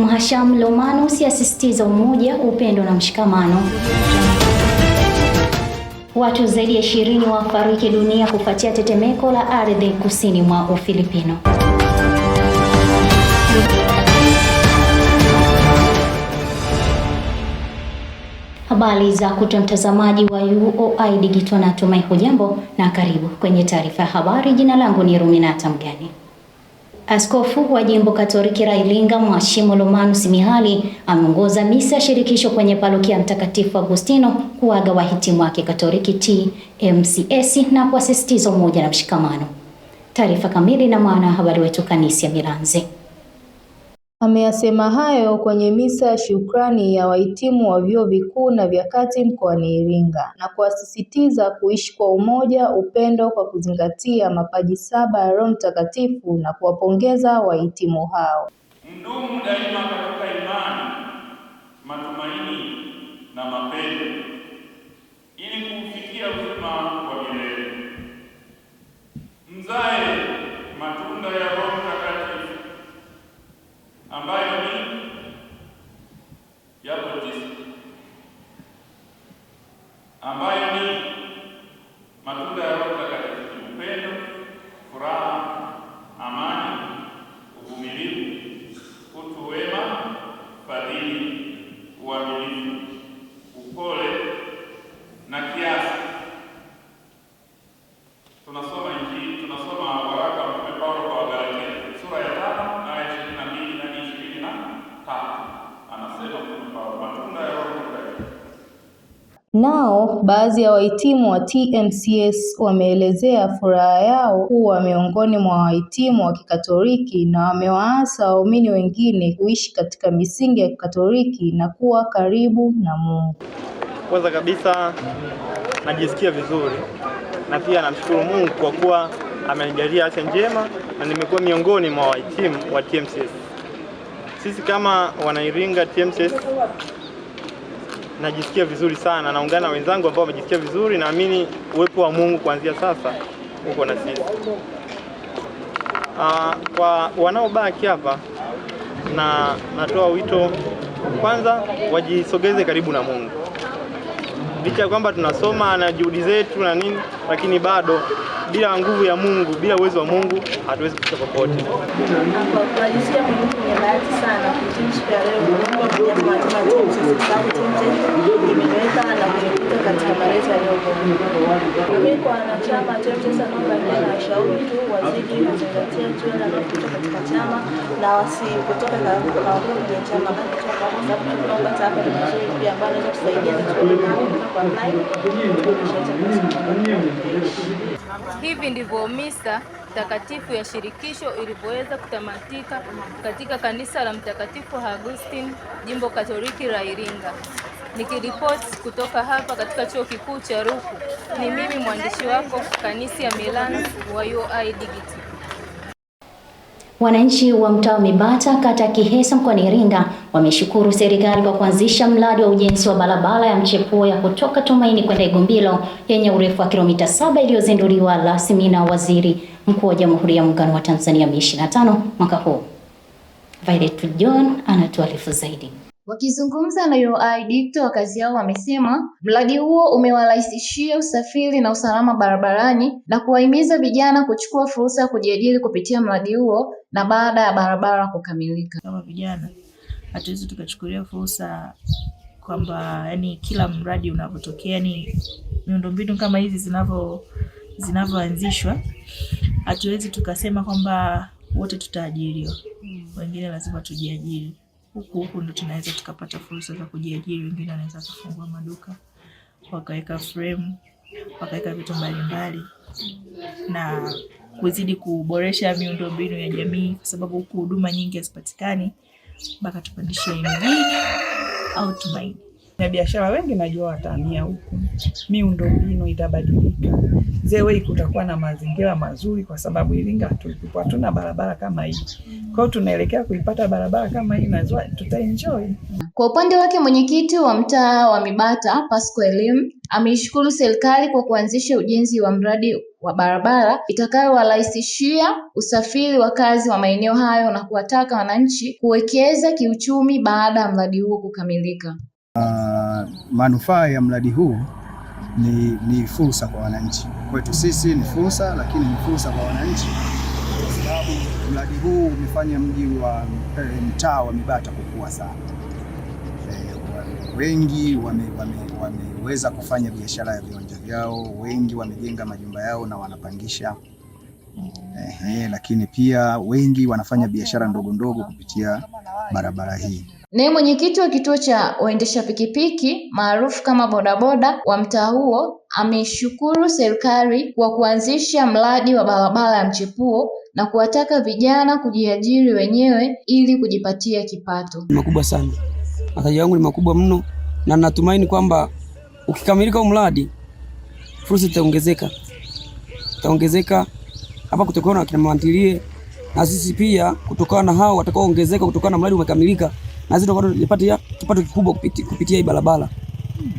Mhashamu Lomanus asisitiza umoja, upendo na mshikamano. Watu zaidi ya 20 wafariki dunia kufuatia tetemeko la ardhi kusini mwa Ufilipino. Habari za kutoa mtazamaji wa UoI Digital, natumai hujambo na karibu kwenye taarifa ya habari. Jina langu ni Ruminata Mgani. Askofu wa Jimbo Katoliki la Iringa Mhashamu Lomanus Mihali ameongoza misa ya shirikisho kwenye parokia Mtakatifu Agustino kuaga wahitimu wake Katoliki TMCS na kuasisitiza umoja na mshikamano. Taarifa kamili na mwanahabari wetu Kanisia Milanzi. Ameyasema hayo kwenye misa ya shukrani ya wahitimu wa vyuo vikuu na vya kati mkoani Iringa na kuasisitiza kuishi kwa umoja, upendo kwa kuzingatia mapaji 7 ya Roho Mtakatifu na kuwapongeza wahitimu hao. Mdumu daima katika imani, matumaini na mapendo ili kufikia uzima wa milele. Mzae matunda ya Roho Mtakatifu ambayo ni yapo 9, ambayo ni matunda ya Roho Mtakatifu: upendo, furaha, amani, uvumilivu, utu wema, fadhili, uaminifu, upole na kiasi. Tunasoma waraka wa Mtume Paulo kwa Wagalatia sura ya 5 aya 22 hadi 23. Anasema Mtume Paulo, matunda ya Roho Mtakatifu. Nao baadhi ya wahitimu wa TMCS wameelezea furaha yao kuwa miongoni mwa wahitimu wa Kikatoliki na wamewaasa waumini wengine kuishi katika misingi ya Kikatoliki na kuwa karibu na Mungu. Kwanza kabisa najisikia vizuri na pia namshukuru Mungu kwa kuwa amenijalia afya njema na nimekuwa miongoni mwa wahitimu wa TMCS. Sisi kama wanairinga TMCS najisikia vizuri sana, naungana na wenzangu ambao wamejisikia vizuri, naamini uwepo wa Mungu kuanzia sasa uko na sisi. Kwa wanaobaki hapa na natoa wito kwanza wajisogeze karibu na Mungu. Licha ya kwamba tunasoma na juhudi zetu na nini, lakini bado bila nguvu ya Mungu, bila uwezo wa Mungu hatuwezi kufika popote. Tunajisikia Mungu ni bahati sana kuishi siku ya leo kwa imeweka na kuikuta katika malezi ya leo. Mimi kwa wanachama TMCS naomba na shauri tu wazidi kuzingatia swala la kutoka katika chama na wasipotoka kwenye chama bali kutoka kwa sababu tunapata hapa ni mazuri pia ambayo inaweza kusaidia kwa online. Hivi ndivyo misa takatifu ya shirikisho ilivyoweza kutamatika katika kanisa la Mtakatifu Agustino, Jimbo Katoliki la Iringa. Nikiripoti kutoka hapa katika Chuo Kikuu cha Ruku, ni mimi mwandishi wako Kanisia Milanzi wa UoI Digital. Wananchi wa mtaa wa Mibata kata ya Kihesa mkoani Iringa wameshukuru serikali kwa kuanzisha mradi wa ujenzi wa barabara ya mchepuo ya kutoka Tumaini kwenda Igumbilo yenye urefu wa kilomita 7 iliyozinduliwa rasmi na Waziri Mkuu wa Jamhuri ya Muungano wa Tanzania Mei 25 mwaka huu. Violet John anatuarifu zaidi. Wakizungumza na UoI Digital, wakazi hao wamesema mradi huo umewarahisishia usafiri na usalama barabarani na kuwahimiza vijana kuchukua fursa ya kujiajiri kupitia mradi huo na baada ya barabara kukamilika. Kama vijana hatuwezi tukachukulia fursa kwamba yani kila mradi unapotokea, yani miundombinu kama hizi zinavyoanzishwa, hatuwezi tukasema kwamba wote tutaajiriwa. Wengine lazima tujiajiri. Huku ndo tunaweza tukapata fursa za kujiajiri. Wengine wanaweza kufungua maduka, wakaweka frame, wakaweka vitu mbalimbali na kuzidi kuboresha miundombinu ya jamii, kwa sababu huku huduma nyingi hazipatikani mpaka tupandishe mjini au Tumaini. Na biashara wengi najua watahamia huku, miundombinu itabadilika, zewe kutakuwa na mazingira mazuri, kwa sababu Iringa tulikuwa hatuna barabara kama hii. Kwa hiyo tunaelekea kuipata barabara kama hii na tutaenjoy. Kwa upande wake mwenyekiti wa mtaa wa Mibata Pasco Elim ameishukuru serikali kwa kuanzisha ujenzi wa mradi wa barabara itakayowarahisishia usafiri wakazi wa maeneo hayo na kuwataka wananchi kuwekeza kiuchumi baada ya mradi huo kukamilika. Manufaa ya mradi huu ni fursa kwa wananchi. Kwetu sisi ni fursa, lakini ni fursa kwa wananchi kwa sababu mradi huu umefanya mji wa mtaa wa Mibata kukua sana. Wengi wameweza kufanya biashara ya viwanja vyao, wengi wamejenga majumba yao na wanapangisha. Lakini pia wengi wanafanya biashara ndogo ndogo kupitia barabara hii. Naye mwenyekiti wa kituo cha waendesha pikipiki maarufu kama bodaboda wa mtaa huo ameshukuru serikali kwa kuanzisha mradi wa barabara ya mchepuo na kuwataka vijana kujiajiri wenyewe ili kujipatia kipato. Makubwa sana. Matarajio yangu ni makubwa mno na natumaini kwamba ukikamilika mradi fursa itaongezeka hapa kutokana na kina mamantilie, na sisi pia kutokana na hao watakaoongezeka kutokana na mradi umekamilika, na sisi tutapatia kipato kikubwa kupitia hii barabara.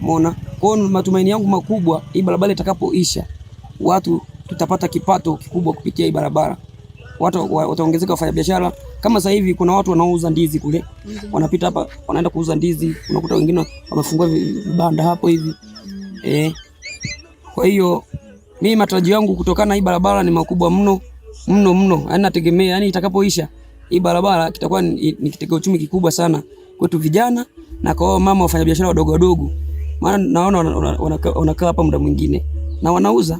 Umeona? Kwa hiyo matumaini yangu makubwa, hii barabara itakapoisha, watu tutapata kipato kikubwa kupitia hii barabara. Watu wataongezeka, wafanya biashara. Kama sasa hivi kuna watu wanaouza ndizi kule, wanapita hapa wanaenda kuuza ndizi, unakuta wengine wamefungua vibanda hapo hivi. Kwa hiyo mimi matarajio yangu kutokana na hii barabara ni makubwa mno. Yaani nategemea itakapoisha hii barabara kitakuwa ni kitega uchumi kikubwa sana kwetu vijana na kwa mama wafanya biashara wadogo. Maana naona wanakaa hapa muda mwingine na wanauza.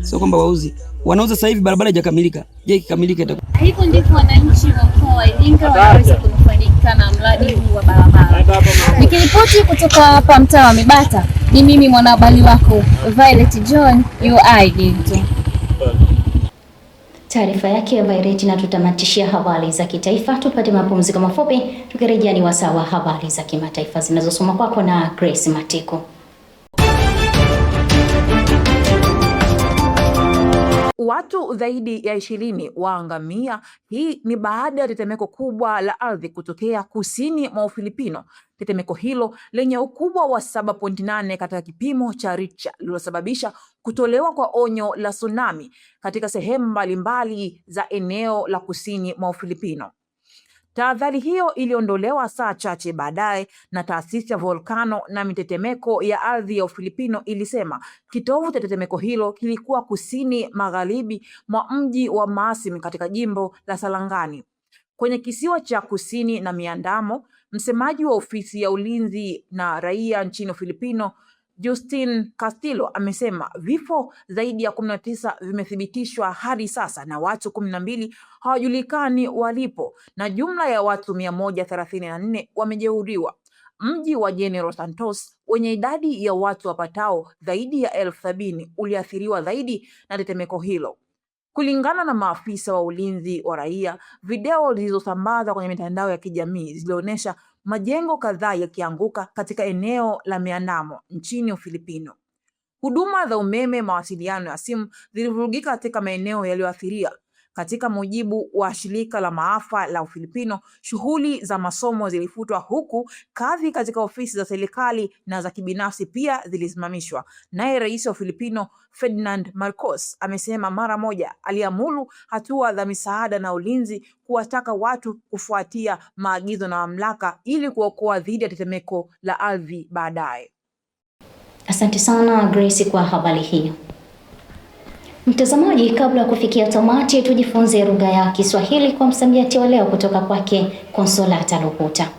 Sio kwamba wauzi. Wanauza sasa hivi barabara haijakamilika. Je, ikikamilika itakuwa. Hivyo ndivyo wananchi wa mkoa wa Iringa wanaweza kunufaika na mradi huu wa barabara. Nikiripoti kutoka hapa mtaa wa Mibata, ni mimi mwanahabari wako Violet John, UoI Digital. Taarifa yake Violet na tutamatishia habari za kitaifa. Tupate mapumziko mafupi, tukirejea ni wasaa wa habari za kimataifa zinazosoma kwako na Grace Matiko. Watu zaidi ya 20 waangamia. Hii ni baada ya tetemeko kubwa la ardhi kutokea kusini mwa Ufilipino. Tetemeko hilo lenye ukubwa wa 7.8 katika kipimo cha Richter lililosababisha kutolewa kwa onyo la tsunami katika sehemu mbalimbali za eneo la kusini mwa Ufilipino. Tahadhari hiyo iliondolewa saa chache baadaye na taasisi ya volkano na mitetemeko ya ardhi ya Ufilipino ilisema kitovu cha tetemeko hilo kilikuwa kusini magharibi mwa mji wa Maasim katika jimbo la Sarangani kwenye kisiwa cha kusini na Miandamo. Msemaji wa ofisi ya ulinzi na raia nchini Ufilipino Justin Castillo amesema vifo zaidi ya 19 vimethibitishwa hadi sasa na watu 12 hawajulikani walipo na jumla ya watu 134 wamejeruhiwa. Mji wa General Santos wenye idadi ya watu wapatao zaidi ya 70,000 uliathiriwa zaidi na tetemeko hilo. Kulingana na maafisa wa ulinzi wa raia, video zilizosambazwa kwenye mitandao ya kijamii zilionyesha majengo kadhaa yakianguka katika eneo la Miandamo nchini Ufilipino. Huduma za umeme, mawasiliano ya simu zilivurugika katika maeneo yaliyoathiriwa. Katika mujibu wa shirika la maafa la Ufilipino, shughuli za masomo zilifutwa huku kazi katika ofisi za serikali na za kibinafsi pia zilisimamishwa. Naye Rais wa Ufilipino Ferdinand Marcos amesema mara moja aliamuru hatua za misaada na ulinzi kuwataka watu kufuatia maagizo na mamlaka ili kuokoa dhidi ya tetemeko la ardhi baadaye. Asante sana Grace kwa habari hiyo. Mtazamaji, kabla ya kufikia tamati, tujifunze lugha ya Kiswahili kwa msamiati wa leo kutoka kwake Consolata Luputa.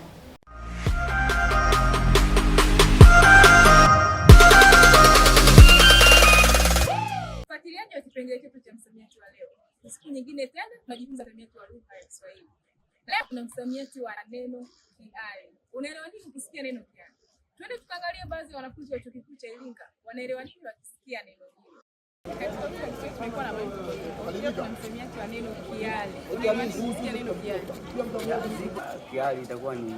Fuatiliaji wa kipengele chetu cha msamiati wa leo. Siku nyingine tena tunajifunza msamiati wa lugha ya Kiswahili. Leo kuna msamiati wa neno kiale. Unaelewa nini ukisikia neno kiale? Twende tukaangalie baadhi ya wanafunzi wa Chuo Kikuu cha Iringa wanaelewa nini wakisikia neno hilo. Katika lugha ya Kiswahili tumekuwa na maneno tofauti. Kuna msamiati wa neno kiale. Unaelewa nini ukisikia neno kiale? Kiale itakuwa ni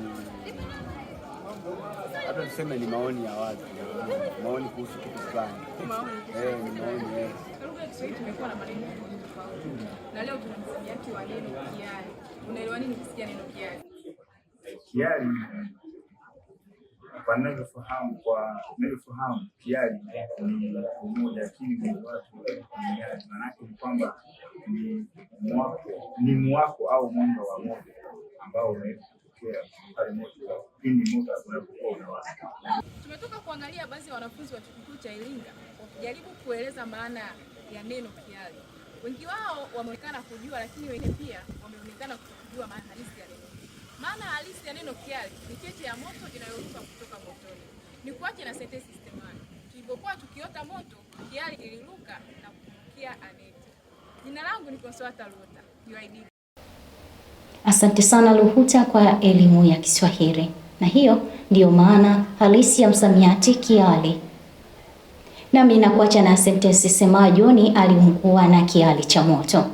hata tuseme ni maoni ya watu, maoni kuhusu kitu fulani. Ni maoni. Lugha ya Kiswahili tumekuwa na maneno tofauti. Na leo tuna msamiati wa neno kiali. Unaelewa nini kusikia neno kiali? Kiali wanavyofahamu kiali ni umoja, lakini ni watu duniani. Maanake ni kwamba ni mwako au mwanga wa moto ambao unatokea pale moto pindi moto unapokuwa unawaka. Tumetoka kuangalia baadhi ya wanafunzi wa chuo kikuu cha Iringa wakijaribu kueleza maana ya neno kiali. Wengi wao wameonekana kujua, lakini wengine pia wameonekana kutokujua maana halisi ya neno. Maana halisi ya neno kiali ni cheche ya moto inayoruka kutoka motoni. Ni kuache na sentence systemani. Tulipokuwa tukiota moto, kiali iliruka na kufikia Aneti. Jina langu ni Consolata Luta, UoI. Asante sana Luhuta kwa elimu ya Kiswahili. Na hiyo ndiyo maana halisi ya msamiati kiali. Nami nakuacha na sentensi sema John aliungua na kiali cha moto.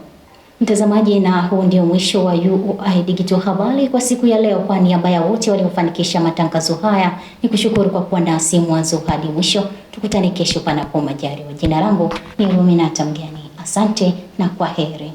Mtazamaji, na huu ndio mwisho wa UoI Digital Habari kwa siku ya leo. Kwa niaba ya wote waliofanikisha matangazo haya, ni kushukuru kwa kuwa nasi mwanzo hadi mwisho. Tukutane kesho panapo majaliwa. Jina langu ni Ruminata Mgeni. Asante na kwaheri.